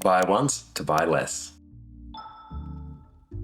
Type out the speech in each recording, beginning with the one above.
Buy once to buy less.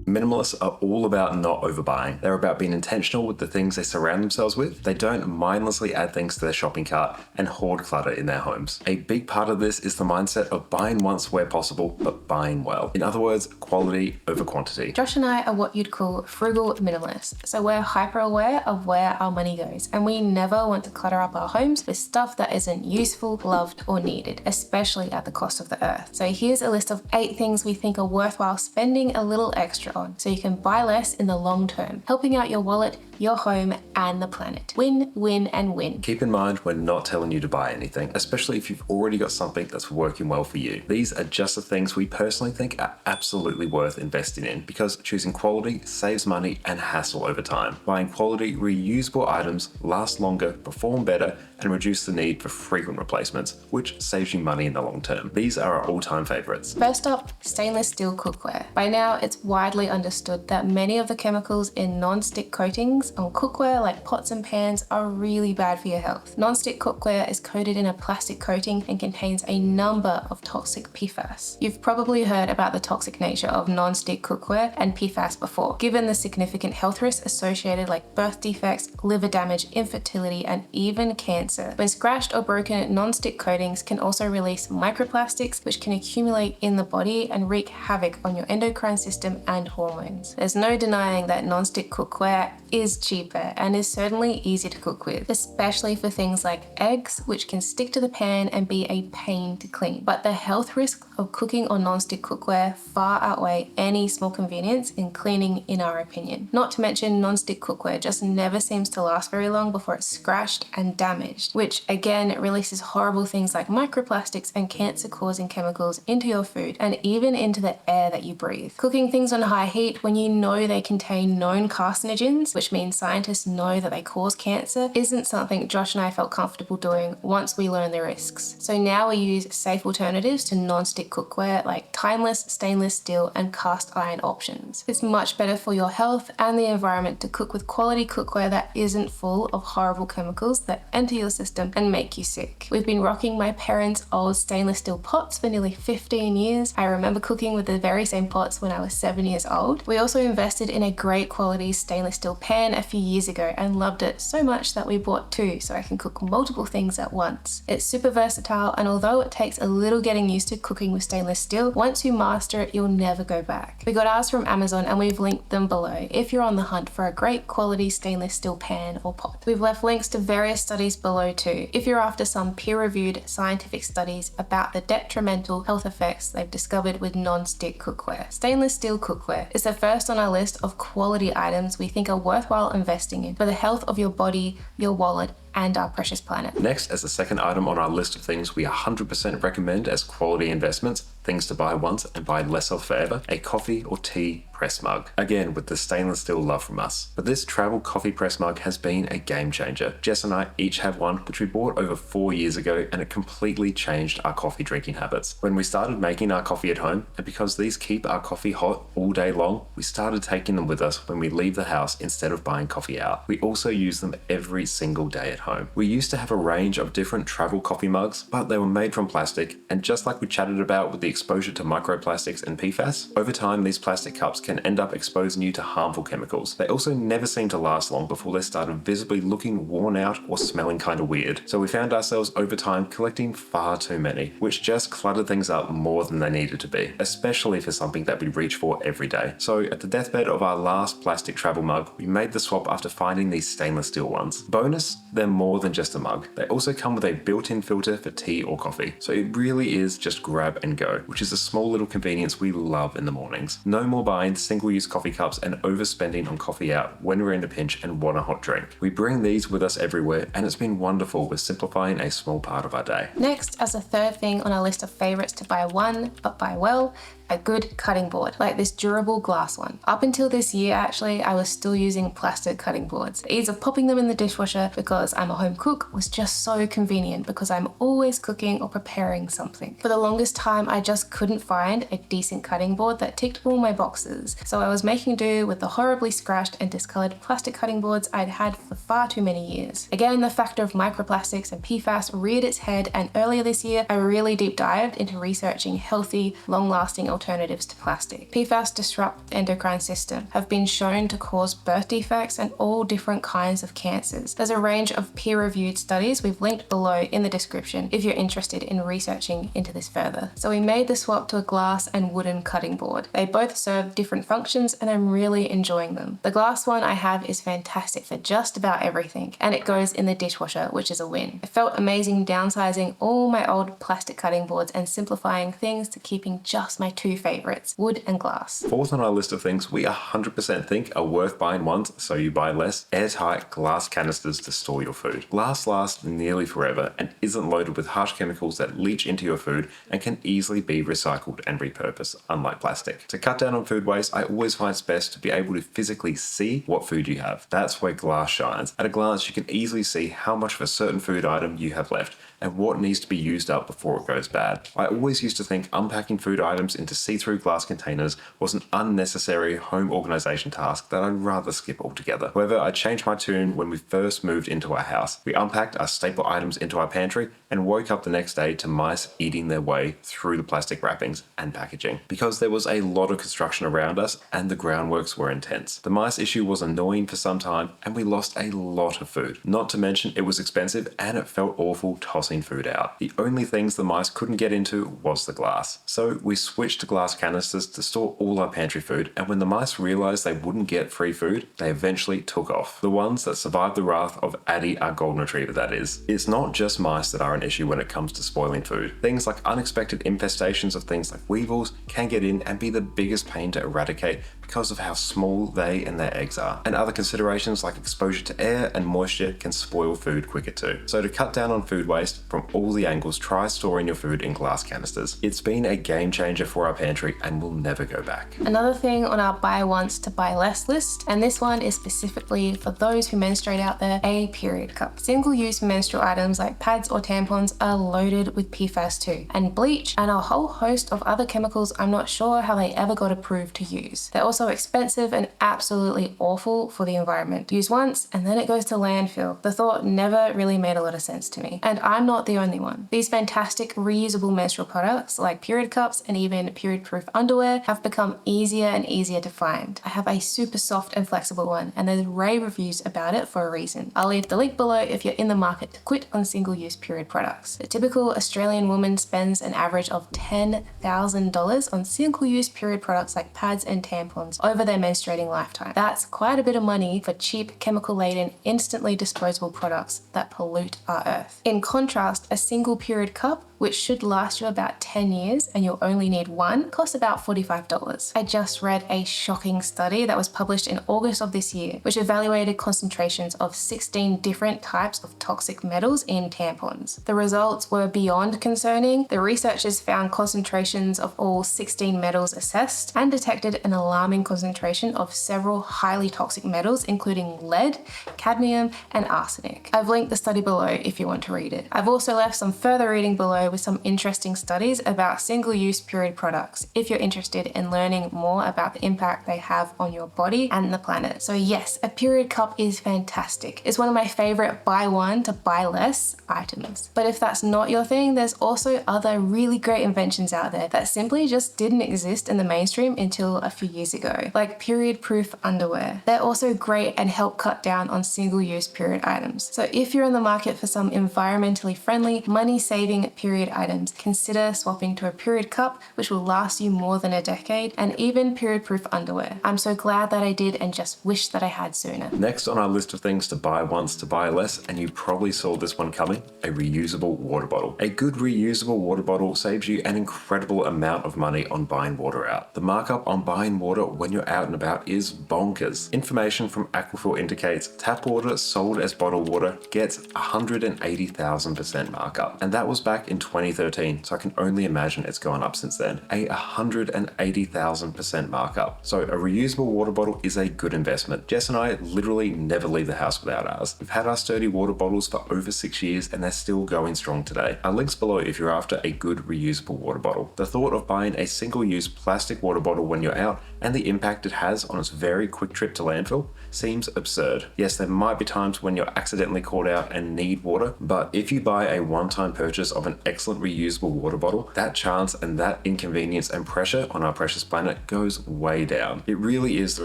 Minimalists are all about not overbuying. They're about being intentional with the things they surround themselves with. They don't mindlessly add things to their shopping cart and hoard clutter in their homes. A big part of this is the mindset of buying once where possible, but buying well. In other words, quality over quantity. Josh and I are what you'd call frugal minimalists. So we're hyper aware of where our money goes, and we never want to clutter up our homes with stuff that isn't useful, loved, or needed, especially at the cost of the earth. So here's a list of 8 things we think are worthwhile spending a little extra on, so you can buy less in the long term, helping out your wallet, your home, and the planet. Win, win, and win. Keep in mind, we're not telling you to buy anything, especially if you've already got something that's working well for you. These are just the things we personally think are absolutely worth investing in, because choosing quality saves money and hassle over time. Buying quality, reusable items last longer, perform better, and reduce the need for frequent replacements, which saves you money in the long term. These are our all-time favorites. First up, stainless steel cookware. By now, it's widely understood that many of the chemicals in non-stick coatings on cookware, like pots and pans, are really bad for your health. Non-stick cookware is coated in a plastic coating and contains a number of toxic PFAS. You've probably heard about the toxic nature of non-stick cookware and PFAS before, given the significant health risks associated like birth defects, liver damage, infertility, and even cancer. When scratched or broken, non-stick coatings can also release microplastics, which can accumulate in the body and wreak havoc on your endocrine system and hormones. There's no denying that non-stick cookware is cheaper and is certainly easy to cook with, especially for things like eggs, which can stick to the pan and be a pain to clean. But the health risks of cooking on non-stick cookware far outweigh any small convenience in cleaning, in our opinion. Not to mention, non-stick cookware just never seems to last very long before it's scratched and damaged, which again releases horrible things like microplastics and cancer-causing chemicals into your food and even into the air that you breathe. Cooking things on high heat when you know they contain known carcinogens, which means scientists know that they cause cancer, isn't something Josh and I felt comfortable doing once we learned the risks. So now we use safe alternatives to non-stick cookware like timeless stainless steel and cast iron options. It's much better for your health and the environment to cook with quality cookware that isn't full of horrible chemicals that enter your system and make you sick. We've been rocking my parents' old stainless steel pots for nearly 15 years. I remember cooking with the very same pots when I was 7 years old. We also invested in a great quality stainless steel pan a few years ago and loved it so much that we bought 2 so I can cook multiple things at once. It's super versatile, and although it takes a little getting used to cooking with stainless steel, once you master it, you'll never go back. We got ours from Amazon and we've linked them below if you're on the hunt for a great quality stainless steel pan or pot. We've left links to various studies below too, if you're after some peer-reviewed scientific studies about the detrimental health effects they've discovered with non-stick cookware. Stainless steel cookware is the first on our list of quality items we think are worthwhile investing in for the health of your body, your wallet, and our precious planet. Next, as the second item on our list of things we 100% recommend as quality investments, things to buy once and buy less of forever, a coffee or tea press mug. Again, with the stainless steel love from us. But this travel coffee press mug has been a game changer. Jess and I each have one, which we bought over 4 years ago, and it completely changed our coffee drinking habits. When we started making our coffee at home, and because these keep our coffee hot all day long, we started taking them with us when we leave the house instead of buying coffee out. We also use them every single day at home. We used to have a range of different travel coffee mugs, but they were made from plastic, and just like we chatted about with the exposure to microplastics and PFAS, over time these plastic cups can end up exposing you to harmful chemicals. They also never seem to last long before they started visibly looking worn out or smelling kind of weird. So we found ourselves over time collecting far too many, which just cluttered things up more than they needed to be, especially for something that we reach for every day. So at the deathbed of our last plastic travel mug, we made the swap after finding these stainless steel ones. Bonus, they're more than just a mug. They also come with a built-in filter for tea or coffee. So it really is just grab and go, which is a small little convenience we love in the mornings. No more buying single-use coffee cups and overspending on coffee out when we're in a pinch and want a hot drink. We bring these with us everywhere, and it's been wonderful with simplifying a small part of our day. Next, as a third thing on our list of favorites to buy one, but buy well, a good cutting board, like this durable glass one. Up until this year, actually, I was still using plastic cutting boards. The ease of popping them in the dishwasher because I'm a home cook was just so convenient because I'm always cooking or preparing something. For the longest time, I just couldn't find a decent cutting board that ticked all my boxes. So I was making do with the horribly scratched and discolored plastic cutting boards I'd had for far too many years. Again, the factor of microplastics and PFAS reared its head, and earlier this year, I really deep dived into researching healthy, long-lasting alternatives to plastic. PFAS disrupt the endocrine system, have been shown to cause birth defects and all different kinds of cancers. There's a range of peer-reviewed studies we've linked below in the description if you're interested in researching into this further. So we made the swap to a glass and wooden cutting board. They both serve different functions and I'm really enjoying them. The glass one I have is fantastic for just about everything, and it goes in the dishwasher, which is a win. It felt amazing downsizing all my old plastic cutting boards and simplifying things to keeping just my two favorites, wood and glass. Fourth on our list of things we 100% think are worth buying once, so you buy less: airtight glass canisters to store your food. Glass lasts nearly forever and isn't loaded with harsh chemicals that leach into your food and can easily be recycled and repurposed, unlike plastic. To cut down on food waste, I always find it's best to be able to physically see what food you have. That's where glass shines. At a glance, you can easily see how much of a certain food item you have left and what needs to be used up before it goes bad. I always used to think unpacking food items into see-through glass containers was an unnecessary home organization task that I'd rather skip altogether. However, I changed my tune when we first moved into our house. We unpacked our staple items into our pantry and woke up the next day to mice eating their way through the plastic wrappings and packaging. Because there was a lot of construction around us and the groundworks were intense. The mice issue was annoying for some time and we lost a lot of food. Not to mention it was expensive and it felt awful tossing food out. The only things the mice couldn't get into was the glass. So we switched to glass canisters to store all our pantry food, and when the mice realized they wouldn't get free food, they eventually took off. The ones that survived the wrath of Addie, our golden retriever, that is. It's not just mice that are an issue when it comes to spoiling food. Things like unexpected infestations of things like weevils can get in and be the biggest pain to eradicate because of how small they and their eggs are. And other considerations like exposure to air and moisture can spoil food quicker too. So to cut down on food waste from all the angles, try storing your food in glass canisters. It's been a game changer for our pantry and we'll never go back. Another thing on our buy once to buy less list, and this one is specifically for those who menstruate out there, a period cup. Single-use menstrual items like pads or tampons are loaded with PFAS too, and bleach, and a whole host of other chemicals I'm not sure how they ever got approved to use. They're also expensive and absolutely awful for the environment. Use once and then it goes to landfill. The thought never really made a lot of sense to me, and I'm not the only one. These fantastic reusable menstrual products like period cups and even period-proof underwear have become easier and easier to find. I have a super soft and flexible one, and there's rave reviews about it for a reason. I'll leave the link below if you're in the market to quit on single-use period products. A typical Australian woman spends an average of $10,000 on single-use period products like pads and tampons over their menstruating lifetime. That's quite a bit of money for cheap, chemical-laden, instantly disposable products that pollute our earth. In contrast, a single period cup, which should last you about 10 years and you'll only need one, costs about $45. I just read a shocking study that was published in August of this year, which evaluated concentrations of 16 different types of toxic metals in tampons. The results were beyond concerning. The researchers found concentrations of all 16 metals assessed and detected an alarming concentration of several highly toxic metals, including lead, cadmium, and arsenic. I've linked the study below if you want to read it. I've also left some further reading below with some interesting studies about single-use period products if you're interested in learning more about the impact they have on your body and the planet. So yes, a period cup is fantastic. It's one of my favorite buy one to buy less items. But if that's not your thing, there's also other really great inventions out there that simply just didn't exist in the mainstream until a few years ago, like period-proof underwear. They're also great and help cut down on single-use period items. So if you're in the market for some environmentally friendly, money-saving period items, consider swapping to a period cup, which will last you more than a decade, and even period-proof underwear. I'm so glad that I did and just wish that I had sooner. Next on our list of things to buy once to buy less, and you probably saw this one coming, a reusable water bottle. A good reusable water bottle saves you an incredible amount of money on buying water out. The markup on buying water when you're out and about is bonkers. Information from Aquafill indicates tap water sold as bottled water gets 180,000% markup, and that was back in 2013, so I can only imagine it's gone up since then. A 180,000% markup. So a reusable water bottle is a good investment. Jess and I literally never leave the house without ours. We've had our sturdy water bottles for over 6 years and they're still going strong today. Our link's below if you're after a good reusable water bottle. The thought of buying a single-use plastic water bottle when you're out and the impact it has on its very quick trip to landfill seems absurd. Yes, there might be times when you're accidentally caught out and need water, but if you buy a one-time purchase of an excellent reusable water bottle, that chance and that inconvenience and pressure on our precious planet goes way down. It really is the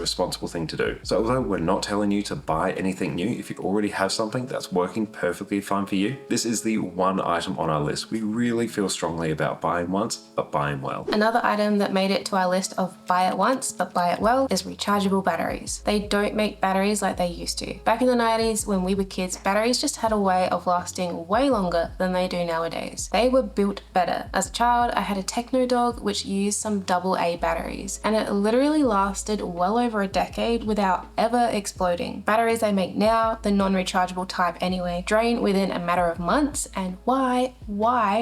responsible thing to do. So although we're not telling you to buy anything new if you already have something that's working perfectly fine for you, this is the one item on our list we really feel strongly about buying once, but buying well. Another item that made it to our list of buy it once, but buy it well is rechargeable batteries. They don't make batteries like they used to. Back in the 90s, when we were kids, batteries just had a way of lasting way longer than they do nowadays. They were built better. As a child, I had a Techno Dog which used some AA batteries, and it literally lasted well over a decade without ever exploding. Batteries they make now, the non-rechargeable type anyway, drain within a matter of months, and why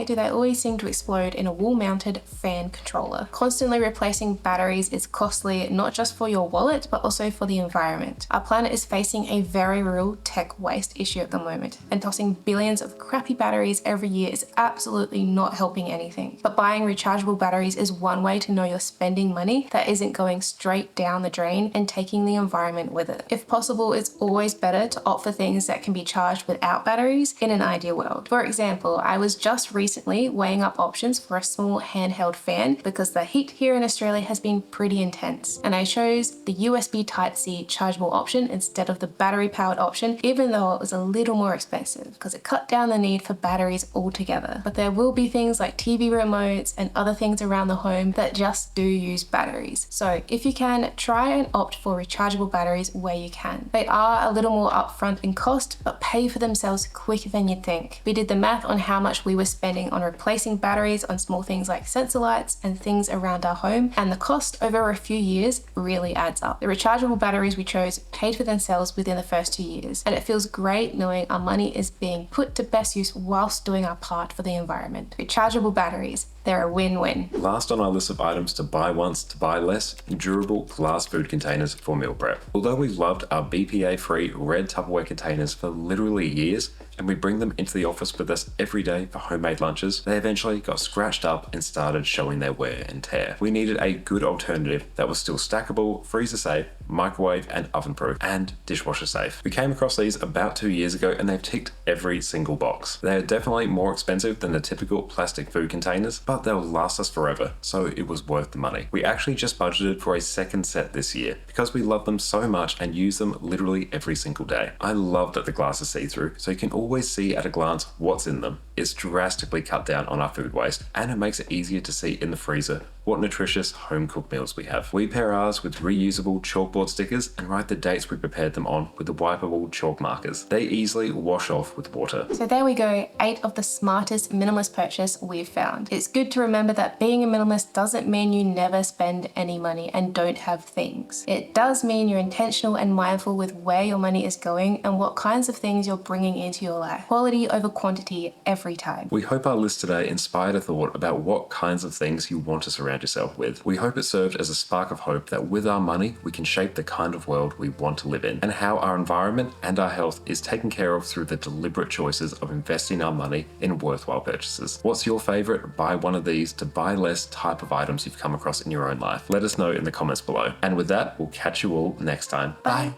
do they always seem to explode in a wall-mounted fan controller? Constantly replacing batteries is costly, not just for your wallet, but also for the environment. Our planet is facing a very real tech waste issue at the moment, and tossing billions of crappy batteries every year is absolutely not helping anything. But buying rechargeable batteries is one way to know you're spending money that isn't going straight down the drain and taking the environment with it. If possible, it's always better to opt for things that can be charged without batteries in an ideal world. For example, I was just recently weighing up options for a small handheld fan because the heat here in Australia has been pretty intense, and I chose the USB Type-C chargeable option instead of the battery-powered option, even though it was a little more expensive because it cut down the need for batteries altogether. But there will be things like TV remotes and other things around the home that just do use batteries. So if you can, try and opt for rechargeable batteries where you can. They are a little more upfront in cost, but pay for themselves quicker than you'd think. We did the math on how much we were spending on replacing batteries on small things like sensor lights and things around our home, and the cost over a few years really adds up. The rechargeable batteries we chose paid for themselves within the first 2 years, and it feels great knowing our money is being put to best use whilst doing our part for the environment. Rechargeable batteries, they're a win-win. Last on our list of items to buy once, to buy less, durable glass food containers for meal prep. Although we've loved our BPA-free red Tupperware containers for literally years, and we bring them into the office with us every day for homemade lunches, they eventually got scratched up and started showing their wear and tear. We needed a good alternative that was still stackable, freezer safe, microwave and oven proof, and dishwasher safe. We came across these about 2 years ago and they've ticked every single box. They're definitely more expensive than the typical plastic food containers, but they'll last us forever, so it was worth the money. We actually just budgeted for a second set this year because we love them so much and use them literally every single day. I love that the glass is see-through, so you can always see at a glance what's in them. It's drastically cut down on our food waste, and it makes it easier to see in the freezer what nutritious home-cooked meals we have. We pair ours with reusable chalkboard stickers and write the dates we prepared them on with the wipeable chalk markers. They easily wash off with water. So there we go, 8 of the smartest minimalist purchase we've found. It's good to remember that being a minimalist doesn't mean you never spend any money and don't have things. It does mean you're intentional and mindful with where your money is going and what kinds of things you're bringing into your life. Quality over quantity every time. We hope our list today inspired a thought about what kinds of things you want to surround yourself with. We hope it served as a spark of hope that with our money, we can shape the kind of world we want to live in, and how our environment and our health is taken care of through the deliberate choices of investing our money in worthwhile purchases. What's your favorite buy one of these to buy less type of items you've come across in your own life? Let us know in the comments below. And with that, we'll catch you all next time. Bye.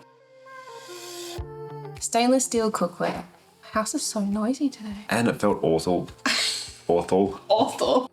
Stainless steel cookware. House is so noisy today. And it felt awful. Awful. Awful.